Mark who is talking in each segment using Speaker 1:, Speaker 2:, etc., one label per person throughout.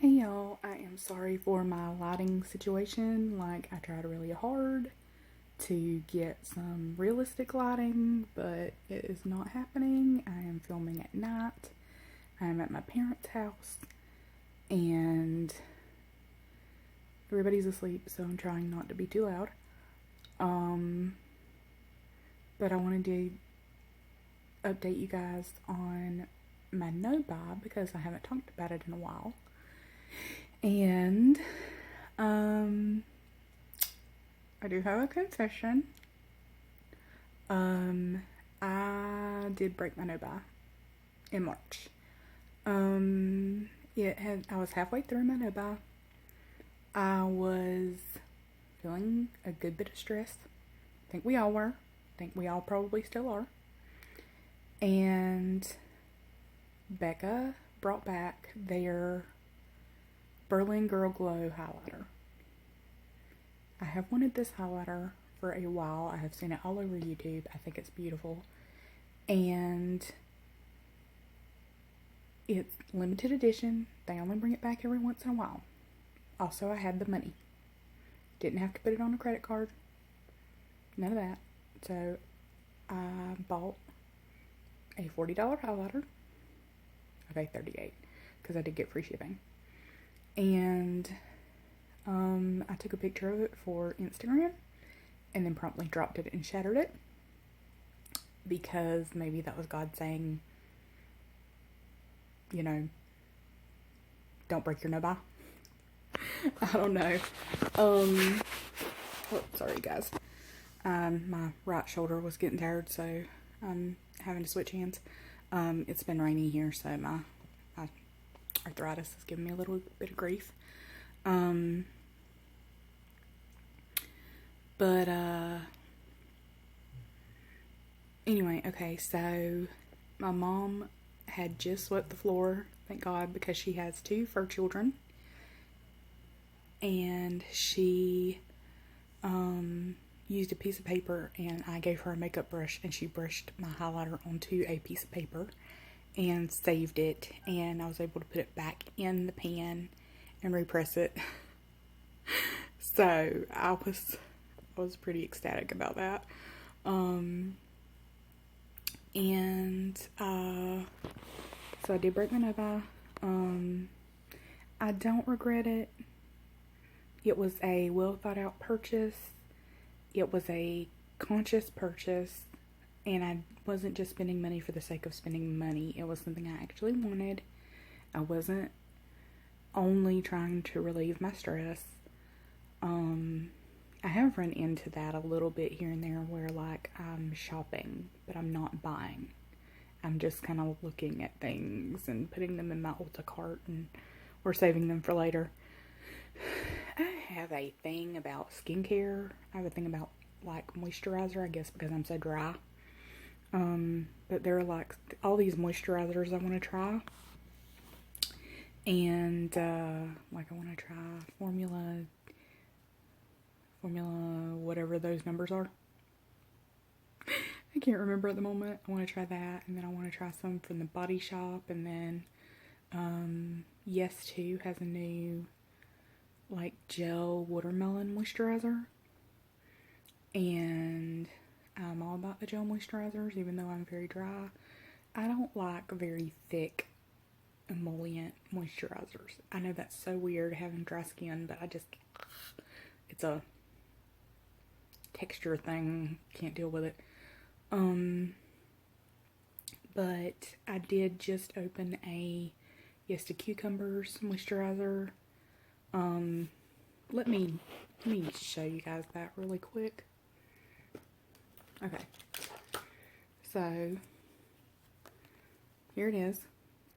Speaker 1: Hey y'all, I am sorry for my lighting situation. Like, I tried really hard to get some realistic lighting, but it is not happening. I am filming at night. I am at my parents' house, and everybody's asleep, so I'm trying not to be too loud. But I wanted to update you guys on my no-buy because I haven't talked about it in a while. And I do have a confession. I did break my no-buy in March. I was halfway through my no-buy. I was feeling a good bit of stress. I think we all were. I think we all probably still are. And Becca brought back their Berlin Girl Glow highlighter. I have wanted this highlighter for a while. I have seen it all over YouTube. I think it's beautiful. And it's limited edition. They only bring it back every once in a while. Also, I had the money. Didn't have to put it on a credit card. None of that. So, I bought a $40 highlighter. I paid $38 because I did get free shipping. And I took a picture of it for Instagram and then promptly dropped it and shattered it because maybe that was God saying, you know, don't break your no-buy. I don't know. Sorry guys. My right shoulder was getting tired, so I'm having to switch hands. It's been rainy here, so my arthritis is giving me a little bit of grief. Anyway, okay, so my mom had just swept the floor, thank God, because she has 2 fur children. And she used a piece of paper, and I gave her a makeup brush, and she brushed my highlighter onto a piece of paper and saved it, and I was able to put it back in the pan and repress it. So I was pretty ecstatic about that. So I did break my no-buy. I don't regret it. It was a well thought out purchase. It was a conscious purchase, and I wasn't just spending money for the sake of spending money. It was something I actually wanted. I wasn't only trying to relieve my stress. I have run into that a little bit here and there where, like, I'm shopping, but I'm not buying. I'm just kind of looking at things and putting them in my Ulta cart or saving them for later. I have a thing about skincare. I have a thing about, like, moisturizer, I guess, because I'm so dry. But there are, like, all these moisturizers I want to try. And, like, I want to try formula, whatever those numbers are. I can't remember at the moment. I want to try that, and then I want to try some from the Body Shop, and then, Yes Too has a new, like, gel watermelon moisturizer. And I'm all about the gel moisturizers, even though I'm very dry. I don't like very thick emollient moisturizers. I know that's so weird having dry skin, but it's a texture thing. Can't deal with it. But I did just open a Yes to Cucumbers moisturizer. Let me show you guys that really quick. Okay. So, here it is.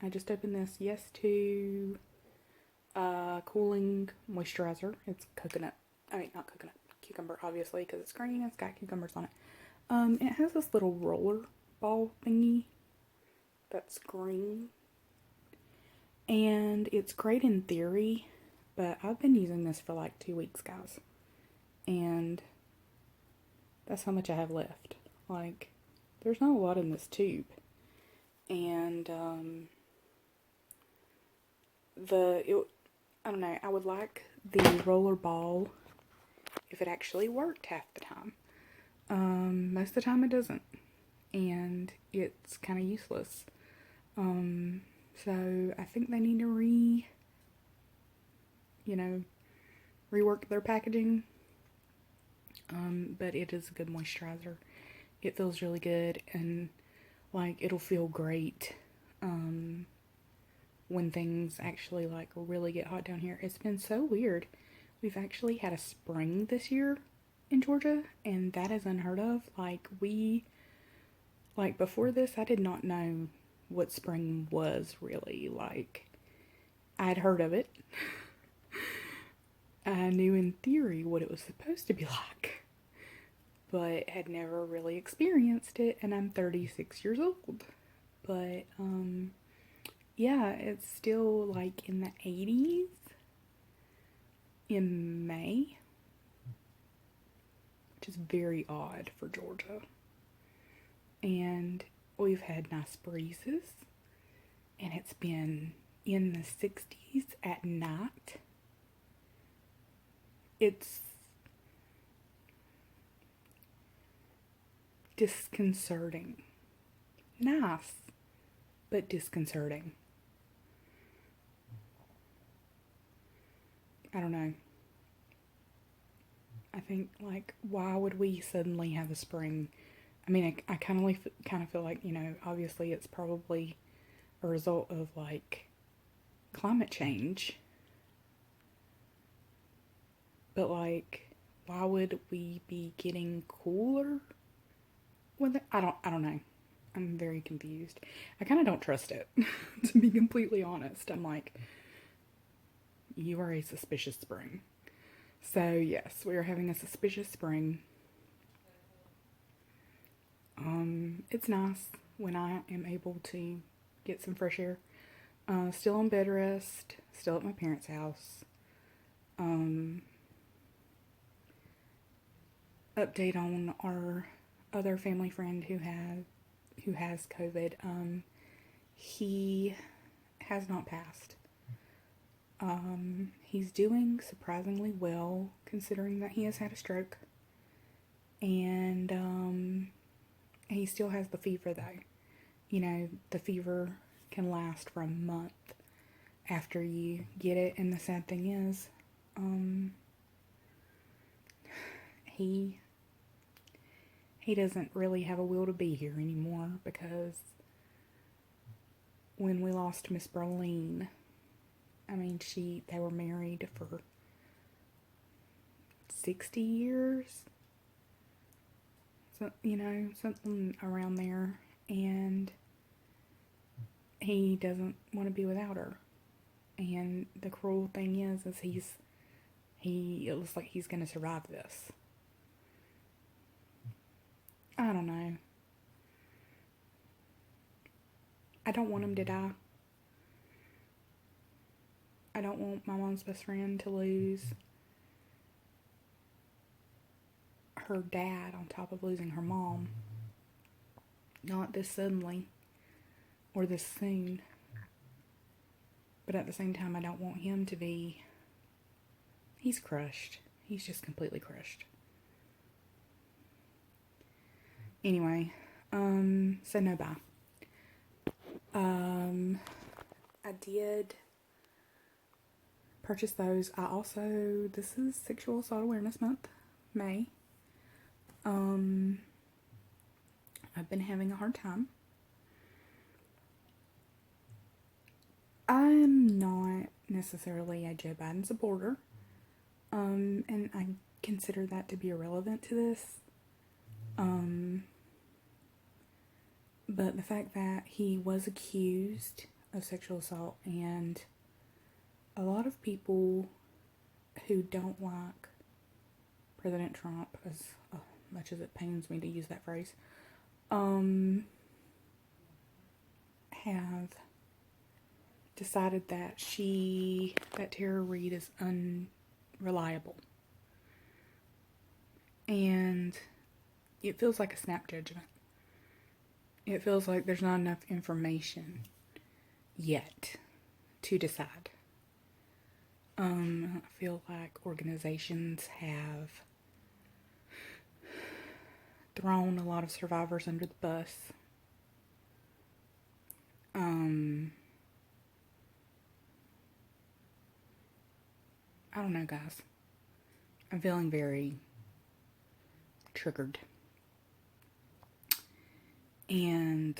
Speaker 1: I just opened this Yes to cooling moisturizer. It's cucumber, obviously, because it's green. It's got cucumbers on it. It has this little roller ball thingy that's green. And it's great in theory, but I've been using this for like 2 weeks, guys. And that's how much I have left. Like, there's not a lot in this tube. And I don't know, I would like the roller ball if it actually worked half the time. Most of the time it doesn't, and it's kind of useless. So I think they need to rework their packaging. But it is a good moisturizer. It feels really good, and like it'll feel great when things actually like really get hot down here. It's been so weird. We've actually had a spring this year in Georgia, and that is unheard of. Before this, I did not know what spring was really. Like, I'd heard of it. I knew in theory what it was supposed to be like, but had never really experienced it, and I'm 36 years old. But, yeah, it's still like in the 80s in May, which is very odd for Georgia. And we've had nice breezes, and it's been in the 60s at night. It's disconcerting. Nice, but disconcerting. I don't know. I think, like, why would we suddenly have a spring? I mean, I kind of feel like, obviously it's probably a result of, like, climate change. But, like, why would we be getting cooler with it? I don't know. I'm very confused. I kind of don't trust it, to be completely honest. I'm like, you are a suspicious spring. So, yes, we are having a suspicious spring. It's nice when I am able to get some fresh air. Still on bed rest, still at my parents' house. Update on our other family friend who has COVID. He has not passed. He's doing surprisingly well considering that he has had a stroke. And he still has the fever though. The fever can last for a month after you get it, and the sad thing is, he doesn't really have a will to be here anymore, because when we lost Miss Berlin, I mean, they were married for 60 years. So, something around there, and he doesn't want to be without her. And the cruel thing is it looks like he's going to survive this. I don't know. I don't want him to die. I don't want my mom's best friend to lose her dad on top of losing her mom. Not this suddenly or this soon. But at the same time, I don't want him to be... He's crushed. He's just completely crushed. Anyway, so no bye. I did purchase those. This is Sexual Assault Awareness Month, May. I've been having a hard time. I'm not necessarily a Joe Biden supporter, and I consider that to be irrelevant to this. But the fact that he was accused of sexual assault, and a lot of people who don't like President Trump, as much as it pains me to use that phrase, have decided that Tara Reid is unreliable. And it feels like a snap judgment. It feels like there's not enough information yet to decide. I feel like organizations have thrown a lot of survivors under the bus. I don't know, guys. I'm feeling very triggered. And,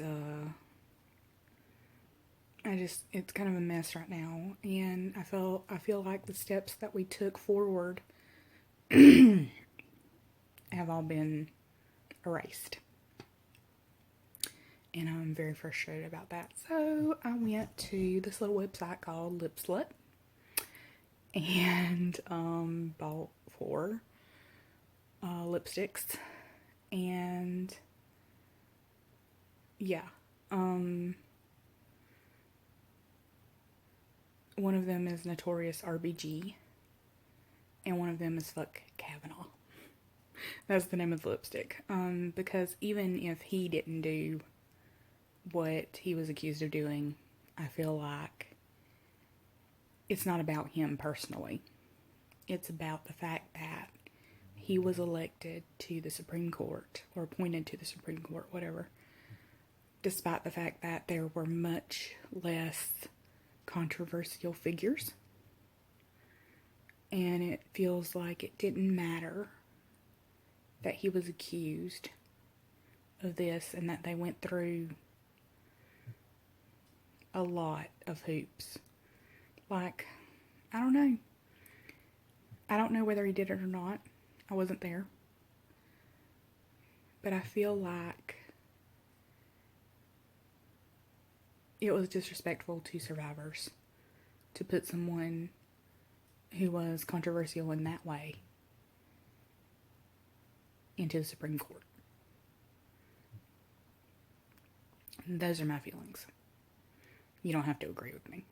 Speaker 1: it's kind of a mess right now. And I feel like the steps that we took forward have all been erased. And I'm very frustrated about that. So I went to this little website called Lip Slut and bought 4 lipsticks. And yeah, one of them is Notorious RBG, and one of them is Fuck Kavanaugh. That's the name of the lipstick. Because even if he didn't do what he was accused of doing, I feel like it's not about him personally. It's about the fact that he was elected to the Supreme Court, or appointed to the Supreme Court, whatever, despite the fact that there were much less controversial figures. And it feels like it didn't matter that he was accused of this and that they went through a lot of hoops. Like, I don't know. I don't know whether he did it or not. I wasn't there. But I feel like it was disrespectful to survivors to put someone who was controversial in that way into the Supreme Court. And those are my feelings. You don't have to agree with me.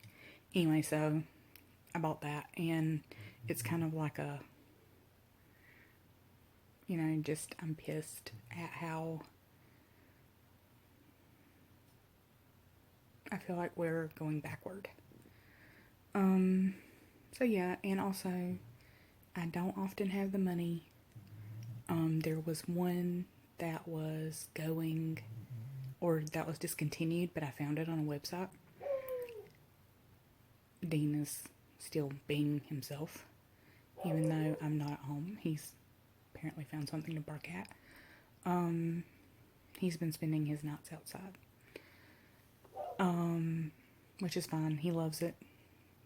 Speaker 1: Anyway, so I bought that, and it's kind of like a, just I'm pissed at how I feel like we're going backward. So yeah, and also I don't often have the money. There was one that was going, or that was discontinued, but I found it on a website. Dean is still being himself, even though I'm not at home. He's apparently found something to bark at. He's been spending his nights outside, which is fine. He loves it.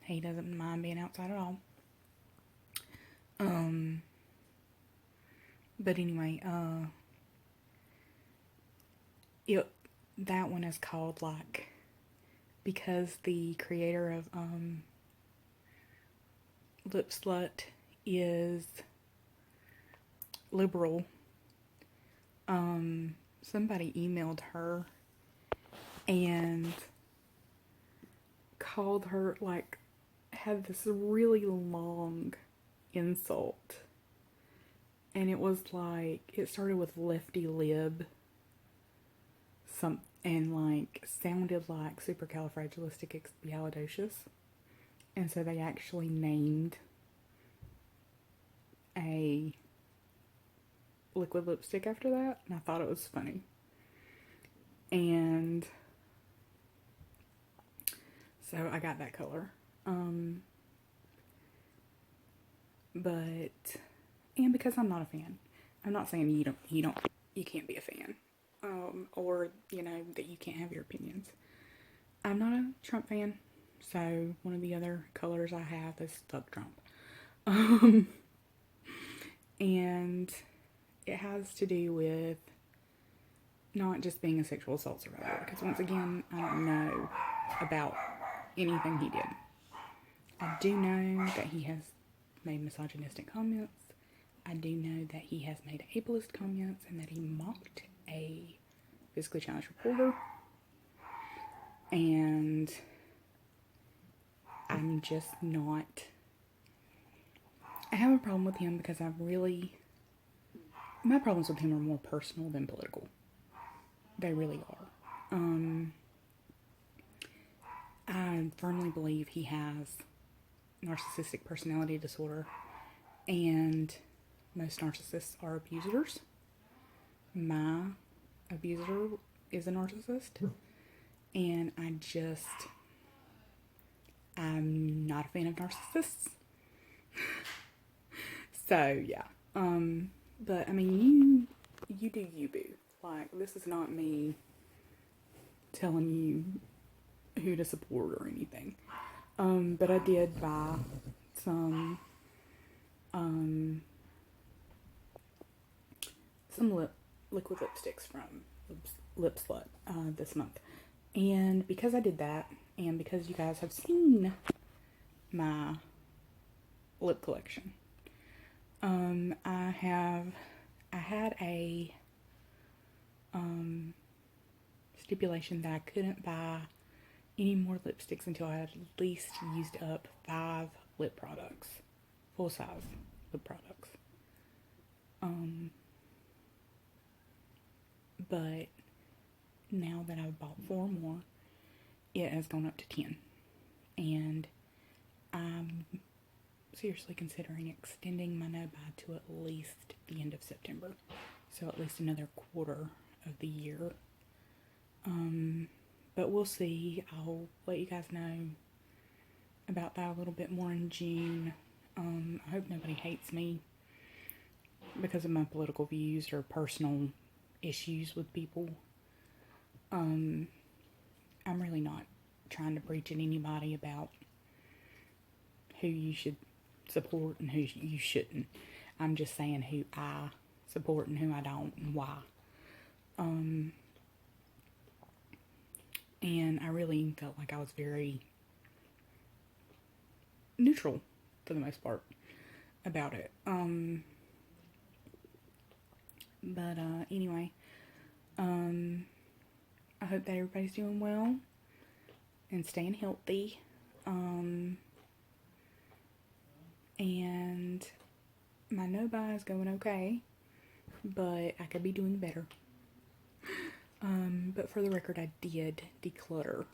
Speaker 1: He doesn't mind being outside at all. But anyway, that one is called, like, because the creator of Lip Slut is liberal. Somebody emailed her and called her, like, had this really long insult. And it was like, it started with lefty lib. And like, sounded like supercalifragilisticexpialidocious. And so they actually named a liquid lipstick after that. And I thought it was funny. And so I got that color. And because I'm not a fan. I'm not saying you can't be a fan. Or, that you can't have your opinions. I'm not a Trump fan, so one of the other colors I have is fuck Trump. And it has to do with not just being a sexual assault survivor, because once again, I don't know about anything he did. I do know that he has made misogynistic comments. I do know that he has made ableist comments and that he mocked a physically challenged reporter. And I'm just not... I have a problem with him because my problems with him are more personal than political. They really are. I firmly believe he has narcissistic personality disorder, and most narcissists are abusers. My abuser is a narcissist, and I'm not a fan of narcissists. So yeah, but I mean, you do you, boo. Like, this is not me telling you who to support or anything. But I did buy some liquid lipsticks from Lip Slut this month. And because I did that, and because you guys have seen my lip collection, I had a stipulation that I couldn't buy any more lipsticks until I had at least used up 5 lip products, full size lip products. But now that I've bought 4 more, it has gone up to 10. And I'm seriously considering extending my no-buy to at least the end of September. So at least another quarter of the year. But we'll see. I'll let you guys know about that a little bit more in June. I hope nobody hates me because of my political views or personal issues with people. I'm really not trying to preach at anybody about who you should support and who you shouldn't. I'm just saying who I support and who I don't, and why. And I really felt like I was very neutral for the most part about it. But anyway, I hope that everybody's doing well and staying healthy. And my no-buy is going okay, but I could be doing better. But for the record, I did declutter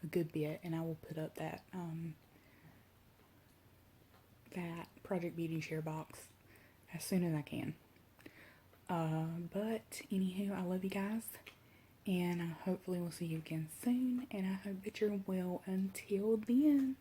Speaker 1: a good bit, and I will put up that Project Beauty Share box as soon as I can. But anywho, I love you guys, and hopefully we'll see you again soon, and I hope that you're well until then.